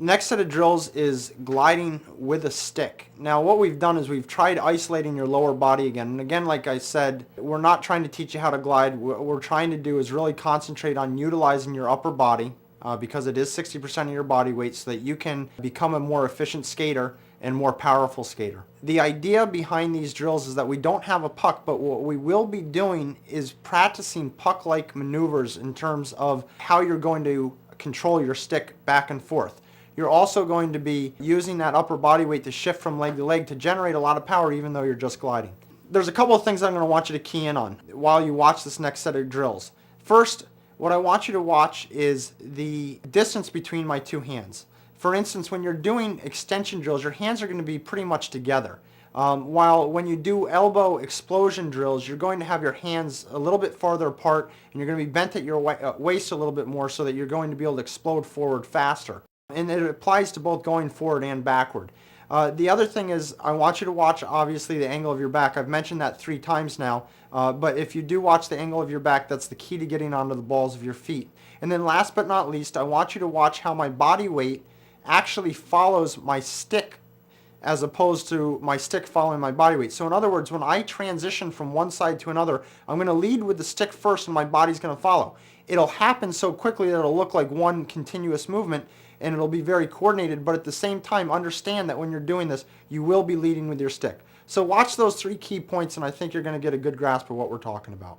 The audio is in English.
Next set of drills is gliding with a stick. Now what we've done is we've tried isolating your lower body again. And again, like I said, we're not trying to teach you how to glide. What we're trying to do is really concentrate on utilizing your upper body because it is 60% of your body weight so that you can become a more efficient skater and more powerful skater. The idea behind these drills is that we don't have a puck, but what we will be doing is practicing puck-like maneuvers in terms of how you're going to control your stick back and forth. You're also going to be using that upper body weight to shift from leg to leg to generate a lot of power even though you're just gliding. There's a couple of things I'm going to want you to key in on while you watch this next set of drills. First, what I want you to watch is the distance between my two hands. For instance, when you're doing extension drills, your hands are going to be pretty much together. While when you do elbow explosion drills, you're going to have your hands a little bit farther apart and you're going to be bent at your waist a little bit more so that you're going to be able to explode forward faster. And it applies to both going forward and backward. The other thing is I want you to watch obviously the angle of your back. I've mentioned that 3 times now, but if you do watch the angle of your back, that's the key to getting onto the balls of your feet. And then last but not least, I want you to watch how my body weight actually follows my stick as opposed to my stick following my body weight. So in other words, when I transition from one side to another, I'm going to lead with the stick first and my body's going to follow. It'll happen so quickly that it'll look like one continuous movement and it'll be very coordinated, but at the same time understand that when you're doing this, you will be leading with your stick. So watch those 3 key points and I think you're going to get a good grasp of what we're talking about.